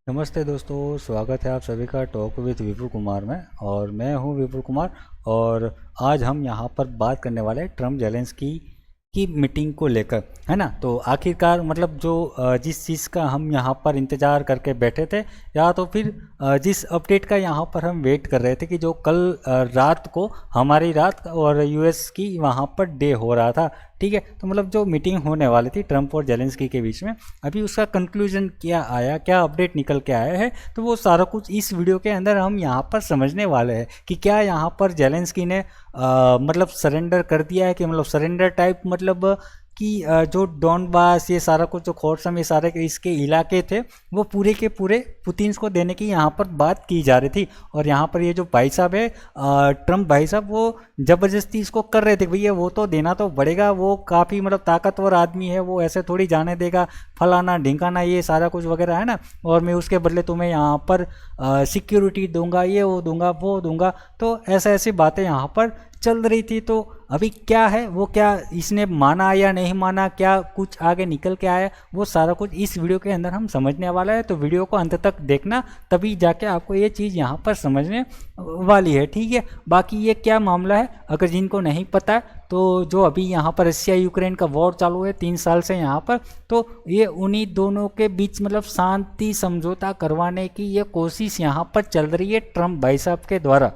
नमस्ते दोस्तों, स्वागत है आप सभी का टॉक विद विपुल कुमार में। और मैं हूं विपुल कुमार। और आज हम यहां पर बात करने वाले हैं ट्रम्प जेलेंस्की की मीटिंग को लेकर, है ना। तो आखिरकार मतलब जो जिस चीज़ का हम यहां पर इंतज़ार करके बैठे थे, या तो फिर जिस अपडेट का यहां पर हम वेट कर रहे थे कि जो कल रात को हमारी रात और यूएस की वहां पर डे हो रहा था, ठीक है। तो मतलब जो मीटिंग होने वाली थी ट्रम्प और जेलेंस्की के बीच में, अभी उसका कंक्लूजन क्या आया, क्या अपडेट निकल के आया है, तो वो सारा कुछ इस वीडियो के अंदर हम यहाँ पर समझने वाले हैं कि क्या यहाँ पर जेलेंस्की ने मतलब सरेंडर कर दिया है, कि मतलब सरेंडर टाइप मतलब कि जो डोनबास ये सारा कुछ जो खोरसम ये सारे इसके इलाके थे वो पूरे के पूरे पुतिन को देने की यहाँ पर बात की जा रही थी। और यहाँ पर ये जो भाई साहब है ट्रम्प भाई साहब, वो ज़बरदस्ती इसको कर रहे थे, भैया वो तो देना तो पड़ेगा, वो काफ़ी मतलब ताकतवर आदमी है, वो ऐसे थोड़ी जाने देगा, फलाना ढिंकाना ये सारा कुछ वगैरह, है ना। और मैं उसके बदले तुम्हें यहाँ पर सिक्योरिटी दूंगा, ये वो दूंगा, वो दूंगा। तो ऐसे ऐसी बातें यहाँ पर चल रही थी। तो अभी क्या है वो, क्या इसने माना या नहीं माना, क्या कुछ आगे निकल के आया, वो सारा कुछ इस वीडियो के अंदर हम समझने वाला है। तो वीडियो को अंत तक देखना, तभी जाके आपको ये चीज़ यहाँ पर समझने वाली है, ठीक है। बाकी ये क्या मामला है, अगर जिनको नहीं पता तो जो अभी यहाँ पर रशिया यूक्रेन का वॉर चालू है 3 साल से यहाँ पर, तो ये उन्हीं दोनों के बीच मतलब शांति समझौता करवाने की ये कोशिश यहाँ पर चल रही है ट्रम्प भाई साहब के द्वारा,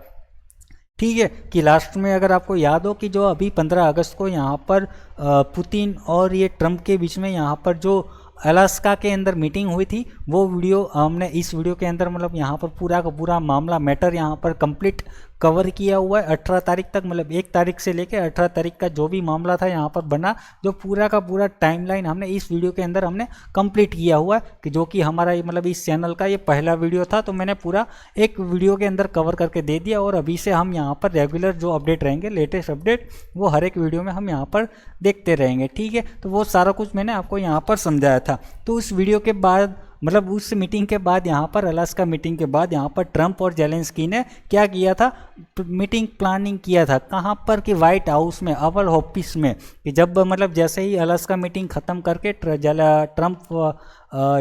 ठीक है। कि लास्ट में अगर आपको याद हो कि जो अभी 15 अगस्त को यहाँ पर पुतिन और ये ट्रम्प के बीच में यहाँ पर जो अलास्का के अंदर मीटिंग हुई थी, वो वीडियो हमने इस वीडियो के अंदर मतलब यहाँ पर पूरा का पूरा मामला मैटर यहाँ पर कंप्लीट कवर किया हुआ है। 18 तारीख तक, मतलब 1 तारीख से लेकर 18 तारीख का जो भी मामला था यहाँ पर बना, जो पूरा का पूरा टाइमलाइन हमने इस वीडियो के अंदर हमने कंप्लीट किया हुआ है, कि जो कि हमारा मतलब इस चैनल का ये पहला वीडियो था। तो मैंने पूरा एक वीडियो के अंदर कवर करके दे दिया। और अभी से हम यहाँ पर रेगुलर जो अपडेट रहेंगे, लेटेस्ट अपडेट, वो हर एक वीडियो में हम यहाँ पर देखते रहेंगे, ठीक है। तो वो सारा कुछ मैंने आपको यहाँ पर समझाया था। तो उस वीडियो के बाद मतलब उस मीटिंग के बाद यहाँ पर अलास्का मीटिंग के बाद यहाँ पर ट्रम्प और जेलेंस्की ने क्या किया था, मीटिंग प्लानिंग किया था कहाँ पर, कि वाइट हाउस में, ओवल ऑफिस में। कि जब मतलब जैसे ही अलास्का मीटिंग ख़त्म करके ट्रम्प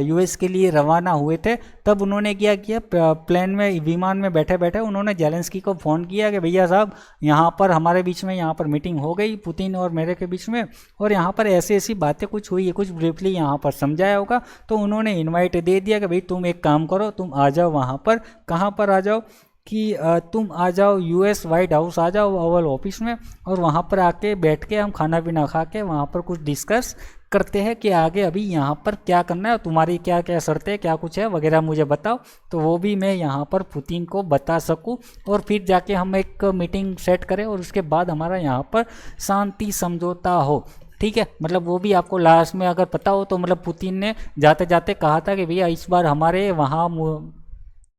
यूएस के लिए रवाना हुए थे, तब उन्होंने क्या किया, प्लेन में विमान में बैठे बैठे उन्होंने जेलेंस्की को फ़ोन किया कि भैया साहब यहाँ पर हमारे बीच में यहाँ पर मीटिंग हो गई पुतिन और मेरे के बीच में, और यहाँ पर ऐसी ऐसी बातें कुछ हुई है, कुछ ब्रीफली यहाँ पर समझाया होगा। तो उन्होंने इनवाइट दे दिया कि भाई तुम एक काम करो, तुम आ जाओ वहाँ पर, कहाँ पर आ जाओ, कि तुम आ जाओ यूएस वाइट हाउस आ जाओ ओवल ऑफिस में, और वहाँ पर आके बैठ के हम खाना पीना खा के वहाँ पर कुछ डिस्कस करते हैं कि आगे अभी यहाँ पर क्या करना है, तुम्हारी क्या क्या शर्तें क्या कुछ है वगैरह मुझे बताओ, तो वो भी मैं यहाँ पर पुतिन को बता सकूँ, और फिर जाके हम एक मीटिंग सेट करें, और उसके बाद हमारा यहाँ पर शांति समझौता हो, ठीक है। मतलब वो भी आपको लास्ट में अगर पता हो तो मतलब पुतिन ने जाते जाते कहा था कि भैया इस बार हमारे वहाँ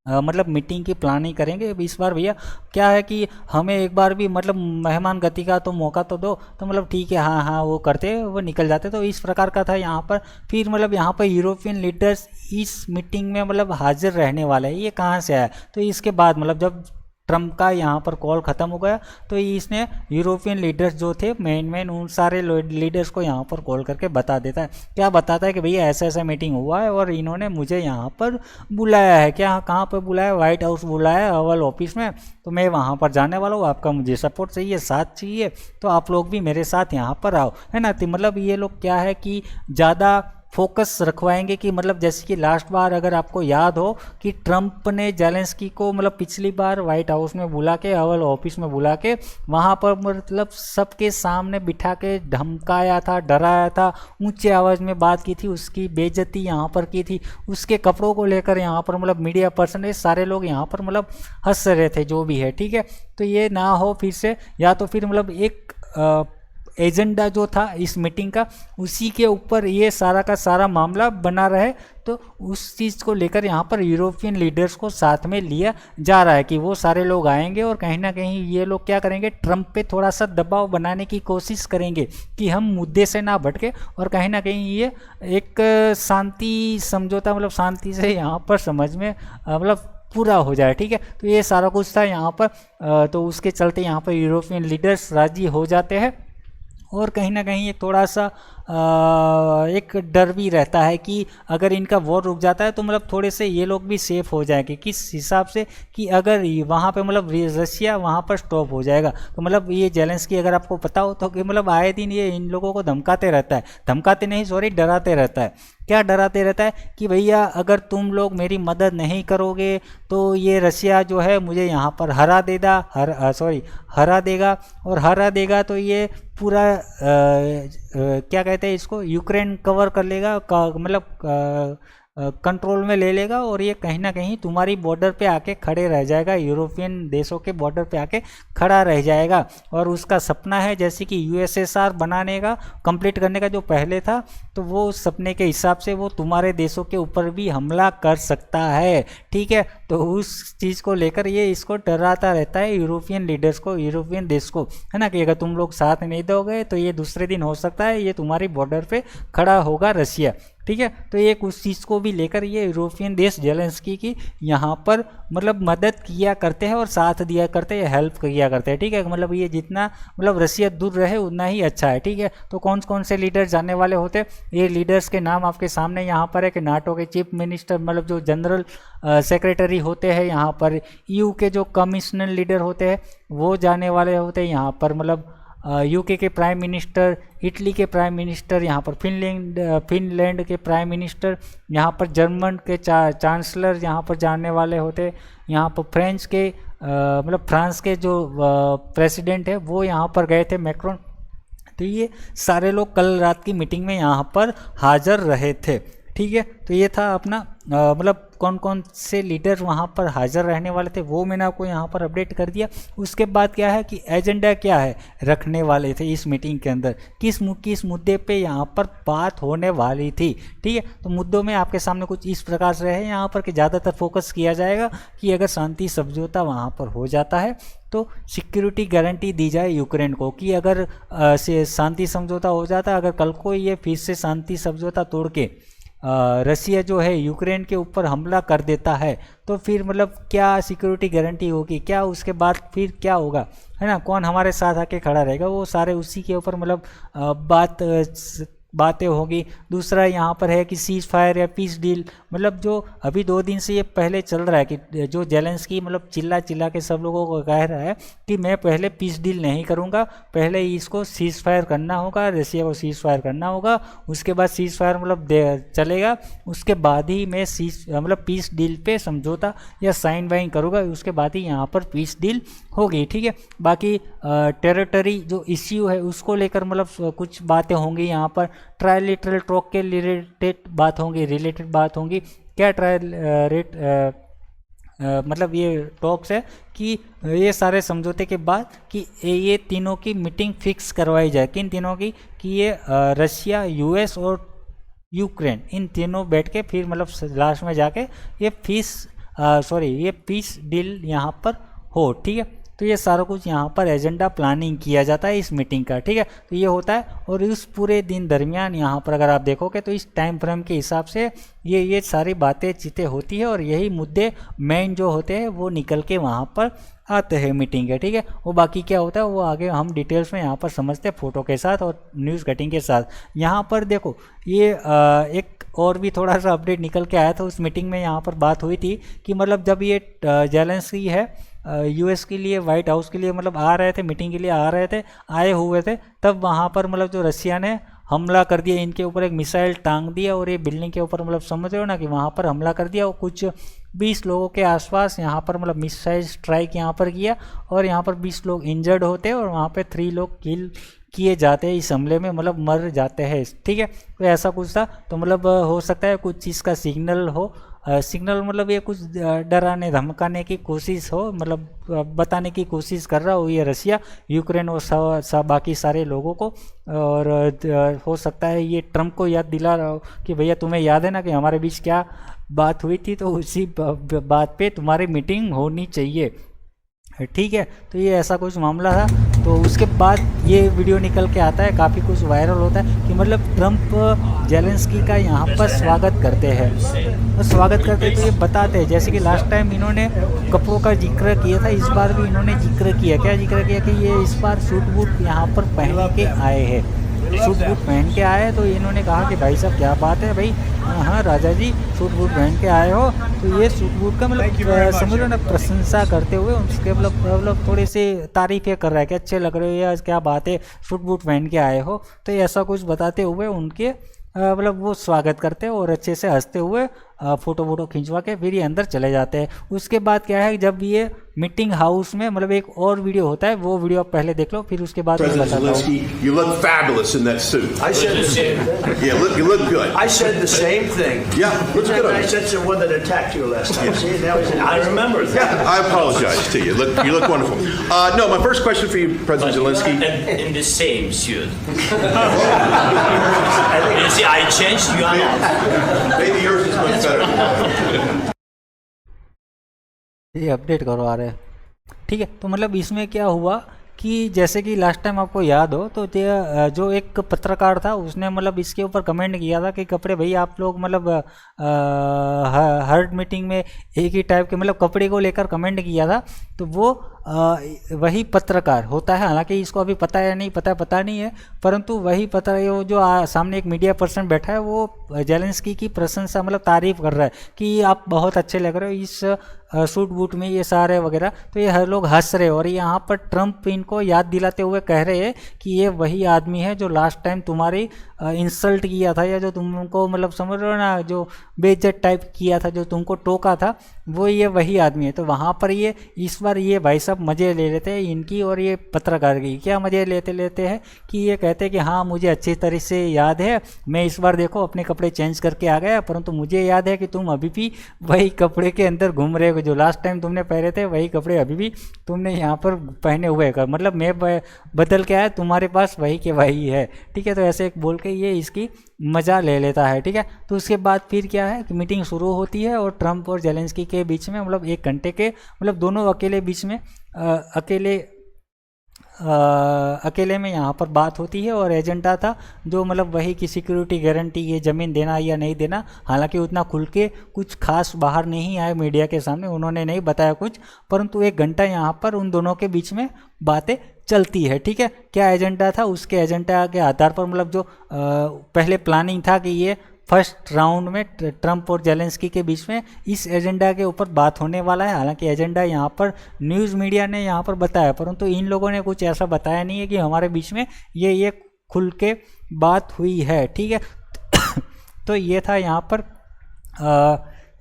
मतलब मीटिंग की प्लानिंग करेंगे इस बार, भैया क्या है कि हमें एक बार भी मतलब मेहमान गति का तो मौका तो दो। तो मतलब ठीक है, हाँ हाँ वो करते, वो निकल जाते। तो इस प्रकार का था यहाँ पर। फिर मतलब यहाँ पर यूरोपियन लीडर्स इस मीटिंग में मतलब हाजिर रहने वाले हैं। ये कहाँ से आया, तो इसके बाद मतलब जब ट्रम्प का यहाँ पर कॉल ख़त्म हो गया, तो इसने यूरोपियन लीडर्स जो थे मेन उन सारे लीडर्स को यहाँ पर कॉल करके बता देता है। क्या बताता है कि भैया ऐसा ऐसा मीटिंग हुआ है और इन्होंने मुझे यहाँ पर बुलाया है। क्या, कहाँ पर बुलाया, वाइट हाउस बुलाया है, ओवल ऑफिस में। तो मैं वहाँ पर जाने वाला हूँ, आपका मुझे सपोर्ट चाहिए, साथ चाहिए, तो आप लोग भी मेरे साथ यहाँ पर आओ, है ना। तो मतलब ये लोग क्या है कि ज़्यादा फोकस रखवाएंगे, कि मतलब जैसे कि लास्ट बार अगर आपको याद हो कि ट्रम्प ने जेलेंस्की को मतलब पिछली बार वाइट हाउस में बुला के, ओवल ऑफिस में बुला के, वहाँ पर मतलब सबके सामने बिठा के धमकाया था, डराया था, ऊंचे आवाज़ में बात की थी, उसकी बेइज्जती यहाँ पर की थी, उसके कपड़ों को लेकर यहाँ पर मतलब मीडिया पर्सन ये सारे लोग यहाँ पर मतलब हंस रहे थे, जो भी है, ठीक है। तो ये ना हो फिर से, या तो फिर मतलब एक एजेंडा जो था इस मीटिंग का, उसी के ऊपर ये सारा का सारा मामला बना रहे। तो उस चीज़ को लेकर यहाँ पर यूरोपियन लीडर्स को साथ में लिया जा रहा है, कि वो सारे लोग आएंगे और कहीं ना कहीं ये लोग क्या करेंगे, ट्रम्प पे थोड़ा सा दबाव बनाने की कोशिश करेंगे कि हम मुद्दे से ना भटके, और कहीं ना कहीं ये एक शांति समझौता मतलब शांति से यहाँ पर समझ में मतलब पूरा हो जाए, ठीक है। तो ये सारा कुछ था यहाँ पर। तो उसके चलते यहाँ पर यूरोपियन लीडर्स राजी हो जाते हैं, और कहीं ना कहीं ये थोड़ा सा एक डर भी रहता है कि अगर इनका वॉर रुक जाता है तो मतलब थोड़े से ये लोग भी सेफ हो जाएंगे, किस हिसाब से कि अगर वहाँ पे मतलब रशिया वहाँ पर स्टॉप हो जाएगा। तो मतलब ये जेलेंस्की अगर आपको पता हो तो कि मतलब आए दिन ये इन लोगों को धमकाते रहता है, धमकाते नहीं सॉरी डराते रहता है। क्या डराते रहता है कि भैया अगर तुम लोग मेरी मदद नहीं करोगे तो ये रशिया जो है मुझे यहाँ पर हरा देगा, और हरा देगा तो ये पूरा क्या कहते हैं इसको, यूक्रेन कवर कर लेगा, मतलब कंट्रोल में ले लेगा, और ये कहीं ना कहीं तुम्हारी बॉर्डर पे आके खड़े रह जाएगा, यूरोपियन देशों के बॉर्डर पे आके खड़ा रह जाएगा। और उसका सपना है जैसे कि यूएसएसआर बनाने का, कंप्लीट करने का जो पहले था, तो वो उस सपने के हिसाब से वो तुम्हारे देशों के ऊपर भी हमला कर सकता है। ठीक है, तो उस चीज़ को लेकर ये इसको डराता रहता है यूरोपियन लीडर्स को, यूरोपियन देश को, है ना, कि अगर तुम लोग साथ नहीं दोगे तो ये दूसरे दिन हो सकता है ये तुम्हारी बॉर्डर पे खड़ा होगा रशिया। ठीक है, तो एक उस चीज़ को भी लेकर ये यूरोपियन देश जेलेंस्की की यहाँ पर मतलब मदद किया करते हैं और साथ दिया करते हैं, हेल्प किया करते हैं। ठीक है, मतलब ये जितना मतलब रशिया दूर रहे उतना ही अच्छा है। ठीक है, तो कौन कौन से लीडर जाने वाले होते हैं, ये लीडर्स के नाम आपके सामने यहाँ पर है कि नाटो के चीफ मिनिस्टर मतलब जो जनरल सेक्रेटरी होते हैं, यहाँ पर ईयू के जो कमिश्नर लीडर होते हैं वो जाने वाले होते हैं यहाँ पर, मतलब यूके के प्राइम मिनिस्टर, इटली के प्राइम मिनिस्टर, यहाँ पर फिनलैंड के प्राइम मिनिस्टर, यहाँ पर जर्मन के चांसलर यहाँ पर जाने वाले होते, यहाँ पर फ्रेंच के मतलब फ्रांस के जो प्रेसिडेंट है वो यहाँ पर गए थे, मैक्रोन। तो ये सारे लोग कल रात की मीटिंग में यहाँ पर हाजिर रहे थे। ठीक है, तो ये था अपना मतलब कौन कौन से लीडर वहाँ पर हाजिर रहने वाले थे वो मैंने आपको यहाँ पर अपडेट कर दिया। उसके बाद क्या है कि एजेंडा क्या है रखने वाले थे इस मीटिंग के अंदर, किस मुद्दे पे यहाँ पर बात होने वाली थी। ठीक है, तो मुद्दों में आपके सामने कुछ इस प्रकार से रहे यहाँ पर कि ज़्यादातर फोकस किया जाएगा कि अगर शांति समझौता वहाँ पर हो जाता है तो सिक्योरिटी गारंटी दी जाए यूक्रेन को, कि अगर शांति समझौता हो जाता है, अगर कल को ये फिर से शांति समझौता तोड़ के रसिया जो है यूक्रेन के ऊपर हमला कर देता है तो फिर मतलब क्या सिक्योरिटी गारंटी होगी, क्या उसके बाद फिर क्या होगा, है ना, कौन हमारे साथ आके खड़ा रहेगा, वो सारे उसी के ऊपर मतलब बातें होगी। दूसरा यहाँ पर है कि सीज फायर या पीस डील, मतलब जो अभी 2 दिन से ये पहले चल रहा है कि जो जेलेंस्की मतलब चिल्ला के सब लोगों को कह रहा है कि मैं पहले पीस डील नहीं करूँगा, पहले इसको सीज फायर करना होगा, रसिया को सीज फायर करना होगा, उसके बाद सीज फायर मतलब चलेगा, उसके बाद ही मैं मतलब पीस डील पे समझौता या साइन वाइन करूँगा, उसके बाद ही यहाँ पर पीस डील होगी। ठीक है, बाकी टेरिटरी जो इश्यू है उसको लेकर मतलब कुछ बातें होंगी यहाँ पर, ट्रायलिटरल टॉक के रिलेटेड बात होंगी क्या मतलब ये टॉक्स है कि ये सारे समझौते के बाद कि ये तीनों की मीटिंग फिक्स करवाई जाए, किन तीनों की, कि ये रशिया, यूएस और यूक्रेन, इन तीनों बैठ के फिर मतलब लास्ट में जाके ये पीस डील यहाँ पर हो। ठीक है, तो ये सारा कुछ यहाँ पर एजेंडा प्लानिंग किया जाता है इस मीटिंग का। ठीक है, तो ये होता है, और इस पूरे दिन दरमियान यहाँ पर अगर आप देखोगे तो इस टाइम फ्रेम के हिसाब से ये सारी बातें चीतें होती है, और यही मुद्दे मेन जो होते हैं वो निकल के वहाँ पर आते हैं मीटिंग के। ठीक है, वो बाकी क्या होता है वो आगे हम डिटेल्स में यहाँ पर समझते हैं फोटो के साथ और न्यूज़ कटिंग के साथ। यहाँ पर देखो ये एक और भी थोड़ा सा अपडेट निकल के आया था, उस मीटिंग में यहाँ पर बात हुई थी कि मतलब जब ये जेलेंस्की है यूएस के लिए, वाइट हाउस के लिए मतलब आ रहे थे, मीटिंग के लिए आए हुए थे, तब वहाँ पर मतलब जो रशिया ने हमला कर दिया, इनके ऊपर एक मिसाइल टांग दिया और ये बिल्डिंग के ऊपर मतलब समझ रहे हो ना कि वहाँ पर हमला कर दिया, और कुछ 20 लोगों के आसपास यहाँ पर मतलब मिसाइल स्ट्राइक यहाँ पर किया, और यहाँ पर 20 लोग इंजर्ड होते हैं और वहाँ पे 3 लोग किल किए जाते हैं इस हमले में, मतलब मर जाते हैं। ठीक है, तो ऐसा कुछ था, तो मतलब हो सकता है कुछ चीज़ का सिग्नल हो, सिग्नल मतलब ये कुछ डराने धमकाने की कोशिश हो, मतलब बताने की कोशिश कर रहा हो ये रशिया यूक्रेन और बाकी सारे लोगों को, और हो सकता है ये ट्रम्प को याद दिला रहा हो कि भैया तुम्हें याद है ना कि हमारे बीच क्या बात हुई थी, तो उसी बात पे तुम्हारी मीटिंग होनी चाहिए। ठीक है, तो ये ऐसा कुछ मामला था। तो उसके बाद ये वीडियो निकल के आता है, काफ़ी कुछ वायरल होता है कि मतलब ट्रम्प जेलेंस्की का यहाँ पर स्वागत करते हैं, और स्वागत करते तो ये बताते हैं, जैसे कि लास्ट टाइम इन्होंने कपड़ों का जिक्र किया था, इस बार भी इन्होंने जिक्र किया, क्या जिक्र किया कि ये इस बार सूट बूट यहाँ पर पहन के आए हैं। सूट बूट पहन के आए, तो इन्होंने कहा कि भाई साहब क्या बात है भाई, हाँ राजा जी सूट बूट पहन के आए हो। तो ये सूट बूट का मतलब समझ लो ना प्रशंसा करते हुए उसके मतलब थोड़ी सी तारीफ़ें कर रहा है कि अच्छे लग रहे हो यार, क्या बात है सूट बूट पहन के आए हो। तो ऐसा कुछ बताते हुए उनके मतलब वो स्वागत करते हैं और अच्छे से हंसते हुए फ़ोटो वोटो खिंचवा के फिर ये अंदर चले जाते हैं। उसके बाद क्या है, जब ये मीटिंग हाउस में मतलब एक और वीडियो होता है, वो वीडियो आप पहले देख लो, फिर उसके बाद मैं President बताता हूँ। Zelensky, you look fabulous in that suit. I said the same thing. Yeah, you look good. I said the same thing. Yeah, looks good on I you. said the one that attacked you last time. See, now he's I remember that. Yeah, I apologize to you. You look wonderful. No, my first question for you, President Zelensky. In the same suit. You see, I changed. You are not. Maybe yours is much better than mine. ये update करवा रहे हैं, ठीक है। तो मतलब इसमें क्या हुआ कि जैसे कि लास्ट टाइम आपको याद हो तो जो एक पत्रकार था उसने मतलब इसके ऊपर कमेंट किया था कि कपड़े भाई आप लोग मतलब हर मीटिंग में एक ही टाइप के मतलब कपड़े को लेकर कमेंट किया था। तो वो वही पत्रकार होता है, हालांकि इसको अभी पता है नहीं, पता नहीं है, परंतु वही पता जो सामने एक मीडिया पर्सन बैठा है वो जेलेंस्की की प्रशंसा मतलब तारीफ़ कर रहा है कि आप बहुत अच्छे लग रहे हो इस सूट बूट में, ये सारे वगैरह। तो ये हर लोग हंस रहे और यहाँ पर ट्रम्प इनको याद दिलाते हुए कह रहे हैं कि ये वही आदमी है जो लास्ट टाइम तुम्हारी इंसल्ट किया था, या जो तुमको मतलब समझ रहे हो ना, जो बेइज्जत टाइप किया था, जो तुमको टोका था, वो ये वही आदमी है। तो वहाँ पर ये इस बार ये भाई साहब मज़े ले लेते हैं इनकी और ये पत्रकार की। क्या मज़े लेते हैं कि ये कहते हैं कि हाँ मुझे अच्छी तरह से याद है, मैं इस बार देखो अपने कपड़े चेंज करके आ गया, परंतु मुझे याद है कि तुम अभी भी वही कपड़े के अंदर घूम रहे हो, जो लास्ट टाइम तुमने पहने थे वही कपड़े अभी भी तुमने यहाँ पर पहने हुए हैं, मतलब मैं बदल के आया, तुम्हारे पास वही के वही है, ठीक है। तो ऐसे एक बोल के ये इसकी मज़ा ले लेता है, ठीक है। तो उसके बाद फिर क्या है कि मीटिंग शुरू होती है और ट्रम्प और जेलेंस्की के बीच में मतलब 1 घंटे के मतलब दोनों अकेले बीच में अकेले में यहाँ पर बात होती है। और एजेंडा था जो मतलब वही कि सिक्योरिटी गारंटी, ये ज़मीन देना या नहीं देना। हालांकि उतना खुल के कुछ खास बाहर नहीं आए मीडिया के सामने, उन्होंने नहीं बताया कुछ, परंतु 1 घंटा यहाँ पर उन दोनों के बीच में बातें चलती है, ठीक है। क्या एजेंडा था, उसके एजेंडा के आधार पर मतलब जो पहले प्लानिंग था कि ये फर्स्ट राउंड में ट्रम्प और जेलेंस्की के बीच में इस एजेंडा के ऊपर बात होने वाला है। हालांकि एजेंडा यहाँ पर न्यूज़ मीडिया ने यहाँ पर बताया, परंतु इन लोगों ने कुछ ऐसा बताया नहीं है कि हमारे बीच में ये खुल के बात हुई है, ठीक है। तो ये था यहाँ पर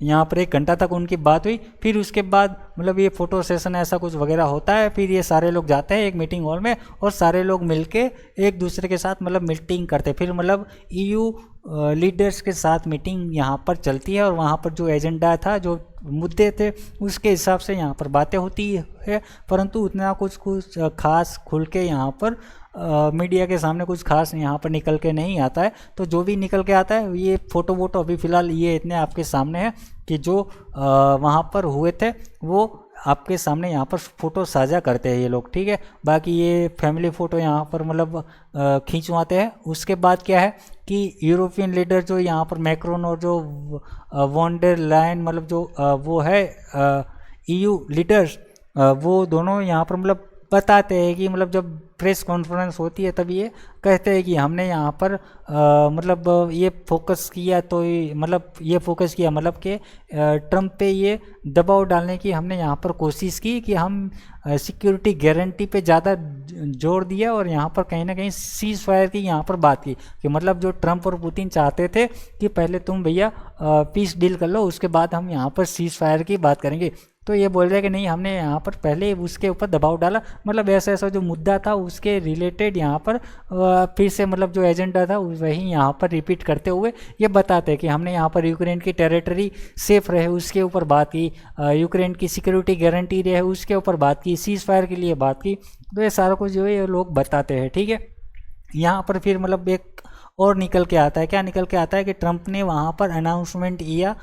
1 घंटा तक उनकी बात हुई। फिर उसके बाद मतलब ये फ़ोटो सेशन ऐसा कुछ वगैरह होता है। फिर ये सारे लोग जाते हैं एक मीटिंग हॉल में और सारे लोग मिलके एक दूसरे के साथ मतलब मीटिंग करते हैं। फिर मतलब EU लीडर्स के साथ मीटिंग यहाँ पर चलती है और वहाँ पर जो एजेंडा था, जो मुद्दे थे, उसके हिसाब से यहाँ पर बातें होती है, परंतु उतना कुछ खास खुल के यहाँ पर मीडिया के सामने कुछ खास यहाँ पर निकल के नहीं आता है। तो जो भी निकल के आता है ये फ़ोटो वोटो अभी फ़िलहाल ये इतने आपके सामने है कि जो वहाँ पर हुए थे वो आपके सामने यहाँ पर फ़ोटो साझा करते हैं ये लोग, ठीक है। बाकी ये फैमिली फ़ोटो यहाँ पर मतलब खींचवाते हैं। उसके बाद क्या है कि यूरोपियन लीडर जो यहाँ पर मैक्रोन और जो वॉन्डर लाइन मतलब जो वो है EU लीडर्स, वो दोनों यहाँ पर मतलब बताते हैं कि मतलब जब प्रेस कॉन्फ्रेंस होती है तब ये कहते हैं कि हमने यहाँ पर मतलब ये फोकस किया, तो मतलब ये फोकस किया मतलब कि ट्रम्प पे ये दबाव डालने की हमने यहाँ पर कोशिश की कि हम सिक्योरिटी गारंटी पे ज़्यादा जोर दिया और यहाँ पर कहीं ना कहीं सीज़ फायर की यहाँ पर बात की कि मतलब जो ट्रम्प और पुतिन चाहते थे कि पहले तुम भैया पीस डील कर लो, उसके बाद हम यहाँ पर सीज़ फायर की बात करेंगे। तो ये बोल रहे हैं कि नहीं, हमने यहाँ पर पहले उसके ऊपर दबाव डाला, मतलब ऐसा जो मुद्दा था उसके रिलेटेड यहाँ पर फिर से मतलब जो एजेंडा था वही यहाँ पर रिपीट करते हुए ये बताते हैं कि हमने यहाँ पर यूक्रेन की टेरिटरी सेफ रहे उसके ऊपर बात की, यूक्रेन की सिक्योरिटी गारंटी रहे उसके ऊपर बात की, सीज़ फायर के लिए बात की। तो ये सारा कुछ जो है ये लोग बताते हैं, ठीक है। यहाँ पर फिर मतलब एक और निकल के आता है, क्या निकल के आता है कि ट्रम्प ने वहाँ पर अनाउंसमेंट किया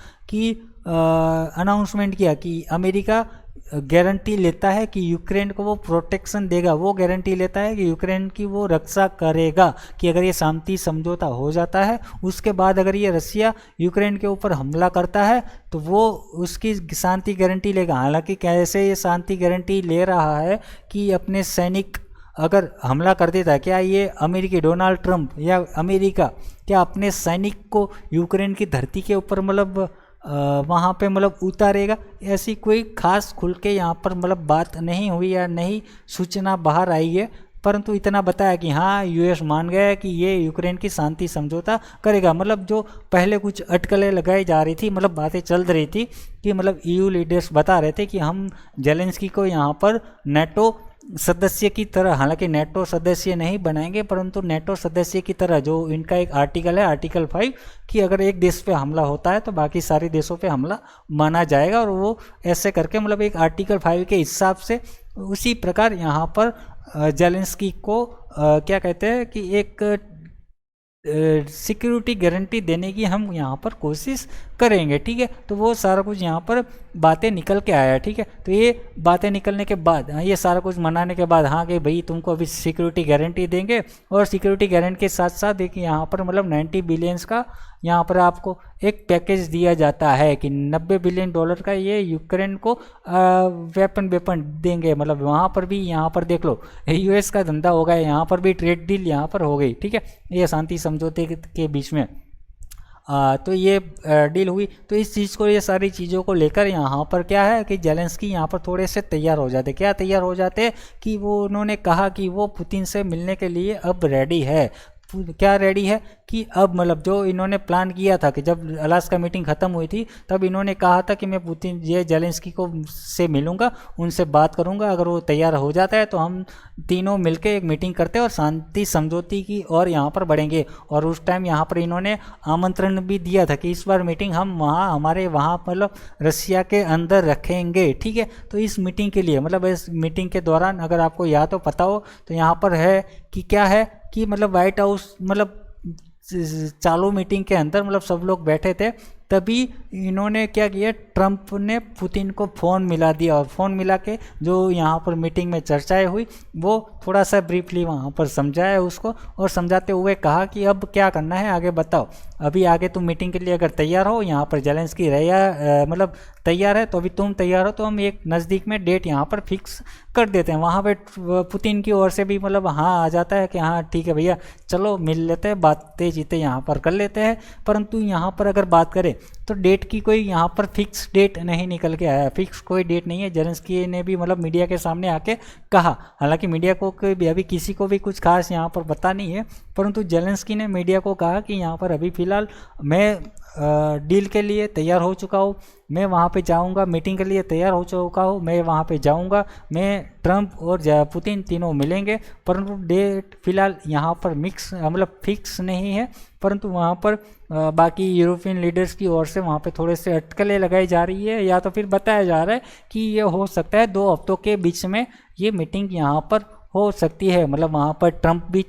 कि अमेरिका गारंटी लेता है कि यूक्रेन को वो प्रोटेक्शन देगा, वो गारंटी लेता है कि यूक्रेन की वो रक्षा करेगा कि अगर ये शांति समझौता हो जाता है, उसके बाद अगर ये रसिया यूक्रेन के ऊपर हमला करता है तो वो उसकी शांति गारंटी लेगा। हालांकि कैसे ये शांति गारंटी ले रहा है कि अपने सैनिक अगर हमला कर देता, क्या ये अमेरिकी डोनाल्ड ट्रंप या अमेरिका क्या अपने सैनिक को यूक्रेन की धरती के ऊपर मतलब वहाँ पे मतलब उतारेगा? ऐसी कोई खास खुल के यहाँ पर मतलब बात नहीं हुई या नहीं सूचना बाहर आई है, परंतु इतना बताया कि हाँ यूएस मान गया कि ये यूक्रेन की शांति समझौता करेगा। मतलब जो पहले कुछ अटकलें लगाई जा रही थी, मतलब बातें चल रही थी कि मतलब ईयू लीडर्स बता रहे थे कि हम जेलेंस्की को यहाँ पर नेटो सदस्य की तरह, हालांकि नेटो सदस्य नहीं बनाएंगे परंतु नेटो सदस्य की तरह, जो इनका एक आर्टिकल है आर्टिकल 5 कि अगर एक देश पे हमला होता है तो बाकी सारे देशों पे हमला माना जाएगा, और वो ऐसे करके मतलब एक आर्टिकल 5 के हिसाब से उसी प्रकार यहाँ पर जेलेंस्की को क्या कहते हैं कि एक सिक्योरिटी गारंटी देने की हम यहाँ पर कोशिश करेंगे। ठीक है, तो वो सारा कुछ यहाँ पर बातें निकल के आया। ठीक है, तो ये बातें निकलने के बाद, ये सारा कुछ मनाने के बाद, हाँ कि भाई तुमको अभी सिक्योरिटी गारंटी देंगे, और सिक्योरिटी गारंटी के साथ साथ देखिए यहाँ पर मतलब 90 बिलियंस का यहाँ पर आपको एक पैकेज दिया जाता है कि 90 बिलियन डॉलर का ये यूक्रेन को वेपन देंगे। मतलब वहाँ पर भी यहाँ पर देख लो यूएस का धंधा हो गया, यहाँ पर भी ट्रेड डील यहाँ पर हो गई। ठीक है, ये शांति समझौते के बीच में तो ये डील हुई। तो इस चीज़ को, ये सारी चीज़ों को लेकर यहाँ पर क्या है कि जेलेंस्की यहाँ पर थोड़े से तैयार हो जाते। क्या तैयार हो जाते कि वो उन्होंने कहा कि वो पुतिन से मिलने के लिए अब रेडी है। क्या रेडी है कि अब मतलब जो इन्होंने प्लान किया था कि जब अलास्का मीटिंग ख़त्म हुई थी तब इन्होंने कहा था कि मैं पुतिन ये जेलेंस्की को से मिलूंगा, उनसे बात करूंगा, अगर वो तैयार हो जाता है तो हम तीनों मिलके एक मीटिंग करते हैं और शांति समझौते की और यहाँ पर बढ़ेंगे। और उस टाइम यहाँ पर इन्होंने आमंत्रण भी दिया था कि इस बार मीटिंग हम हमारे वहाँ मतलब रसिया के अंदर रखेंगे। ठीक है, तो इस मीटिंग के लिए मतलब इस मीटिंग के दौरान अगर आपको या तो पता हो तो यहाँ पर है कि क्या है कि मतलब वाइट हाउस मतलब चालू मीटिंग के अंदर मतलब सब लोग बैठे थे, तभी इन्होंने क्या किया, ट्रंप ने पुतिन को फ़ोन मिला दिया, और फ़ोन मिला के जो यहाँ पर मीटिंग में चर्चाएं हुई वो थोड़ा सा ब्रीफली वहाँ पर समझाया उसको, और समझाते हुए कहा कि अब क्या करना है आगे बताओ। अभी आगे तुम मीटिंग के लिए अगर तैयार हो, यहाँ पर जेलेंस्की मतलब तैयार है, तो अभी तुम तैयार हो तो हम एक नज़दीक में डेट यहाँ पर फिक्स कर देते हैं। वहाँ पे पुतिन की ओर से भी मतलब हाँ आ जाता है कि हाँ ठीक है भैया चलो मिल लेते हैं, बातें जीते यहाँ पर कर लेते हैं। परंतु यहाँ पर अगर बात करें तो डेट की कोई यहाँ पर फिक्स डेट नहीं निकल के आया, फिक्स कोई डेट नहीं है। जेलेंस्की ने भी मतलब मीडिया के सामने आके कहा, हालांकि मीडिया को भी अभी किसी को भी कुछ खास यहाँ पर पता नहीं है, परंतु जेलेंस्की ने मीडिया को कहा कि यहाँ पर अभी फ़िलहाल मैं डील के लिए तैयार हो चुका हूँ, मैं वहाँ पे जाऊँगा, मीटिंग के लिए तैयार हो चुका हूँ, मैं वहाँ पे जाऊँगा, मैं ट्रंप और पुतिन तीनों मिलेंगे, परंतु डेट फिलहाल यहाँ पर मतलब फिक्स नहीं है। परंतु वहाँ पर बाकी यूरोपियन लीडर्स की ओर से वहाँ पे थोड़े से अटकलें लगाई जा रही है, या तो फिर बताया जा रहा है कि ये हो सकता है 2 हफ्तों के बीच में ये मीटिंग यहाँ पर हो सकती है। मतलब वहाँ पर ट्रंप भी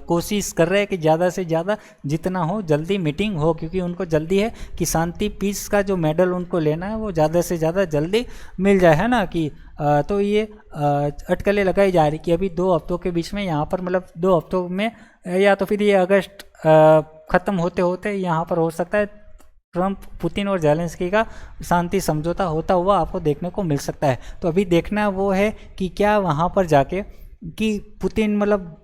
कोशिश कर रहे हैं कि ज़्यादा से ज़्यादा जितना हो जल्दी मीटिंग हो, क्योंकि उनको जल्दी है कि शांति पीस का जो मेडल उनको लेना है वो ज़्यादा से ज़्यादा जल्दी मिल जाए, है ना। कि तो ये अटकलें लगाई जा रही कि अभी 2 हफ्तों के बीच में यहाँ पर मतलब 2 हफ्तों में या तो फिर ये अगस्त ख़त्म होते होते यहाँ पर हो सकता है ट्रंप, पुतिन और जेलेंस्की का शांति समझौता होता हुआ आपको देखने को मिल सकता है। तो अभी देखना वो है कि क्या वहाँ पर जाके कि पुतिन मतलब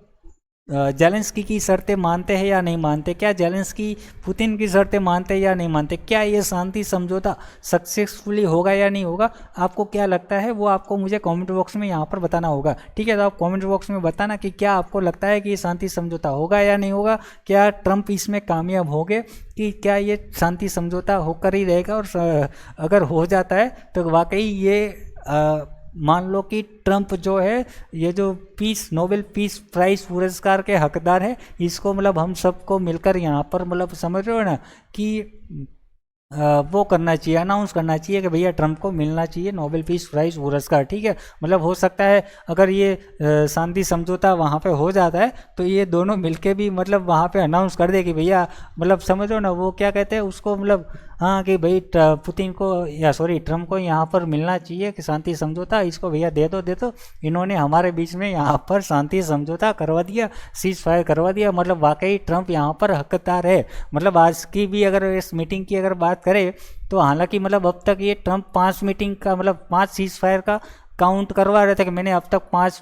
जेलेंस्की की शर्तें मानते हैं या नहीं मानते, क्या जेलेंस्की पुतिन की शर्तें मानते हैं या नहीं मानते, क्या ये शांति समझौता सक्सेसफुली होगा या नहीं होगा, आपको क्या लगता है वो आपको मुझे कमेंट बॉक्स में यहाँ पर बताना होगा। ठीक है, तो आप कमेंट बॉक्स में बताना कि क्या आपको लगता है कि ये शांति समझौता होगा या नहीं होगा, क्या ट्रंप इसमें कामयाब होंगे, कि क्या ये शांति समझौता होकर ही रहेगा, और अगर हो जाता है तो वाकई ये मान लो कि ट्रंप जो है ये जो नोबेल पीस प्राइज़ पुरस्कार के हकदार है, इसको मतलब हम सबको मिलकर यहाँ पर मतलब समझ रहे हो ना कि वो करना चाहिए, अनाउंस करना चाहिए कि भैया ट्रंप को मिलना चाहिए नोबेल पीस प्राइज़ पुरस्कार। ठीक है, मतलब हो सकता है अगर ये शांति समझौता वहाँ पे हो जाता है तो ये दोनों मिलके भी मतलब वहाँ पे अनाउंस कर दे कि भैया मतलब समझो ना वो क्या कहते हैं उसको, मतलब हाँ कि भाई पुतिन को या ट्रंप को यहाँ पर मिलना चाहिए कि शांति समझौता, इसको भैया दे दो। इन्होंने हमारे बीच में यहाँ पर शांति समझौता करवा दिया, सीज फायर करवा दिया। मतलब वाकई ट्रंप यहाँ पर हकदार है। मतलब आज की भी अगर इस मीटिंग की अगर बात करें तो हालांकि मतलब अब तक ये ट्रंप 5 मीटिंग का मतलब 5 सीज फायर का काउंट करवा रहे थे कि मैंने अब तक 5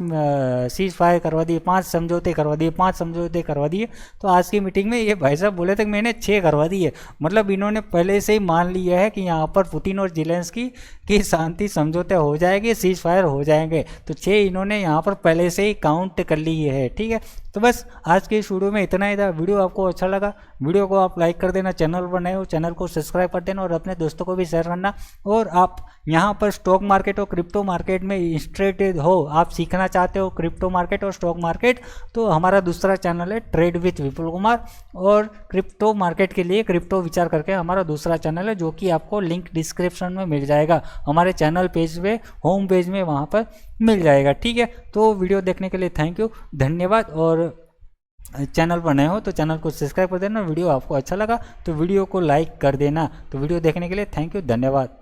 सीज फायर करवा दिए, 5 समझौते करवा दिए, 5 समझौते करवा दिए। तो आज की मीटिंग में ये भाई साहब बोले थे कि मैंने 6 करवा दिए। मतलब इन्होंने पहले से ही मान लिया है कि यहाँ पर पुतिन और ज़ेलेंस्की की शांति समझौते हो जाएंगे, सीज फायर हो जाएंगे। तो 6 इन्होंने यहाँ पर पहले से ही काउंट कर लिए है। ठीक है, तो बस आज के इस वीडियो में इतना ही था। वीडियो आपको अच्छा लगा, वीडियो को आप लाइक कर देना, चैनल पर नए हो चैनल को सब्सक्राइब कर देना और अपने दोस्तों को भी शेयर करना। और आप यहाँ पर स्टॉक मार्केट और क्रिप्टो मार्केट में इंटरेस्टेड हो, आप सीखना चाहते हो क्रिप्टो मार्केट और स्टॉक मार्केट, तो हमारा दूसरा चैनल है ट्रेड विथ विपुल कुमार। और क्रिप्टो मार्केट के लिए क्रिप्टो विचार करके हमारा दूसरा चैनल है, जो कि आपको लिंक डिस्क्रिप्शन में मिल जाएगा, हमारे चैनल पेज पे होम पेज में वहाँ पर मिल जाएगा। ठीक है, तो वीडियो देखने के लिए थैंक यू, धन्यवाद। और चैनल पर नए हो तो चैनल को सब्सक्राइब कर देना। वीडियो आपको अच्छा लगा तो वीडियो को लाइक कर देना। तो वीडियो देखने के लिए थैंक यू, धन्यवाद।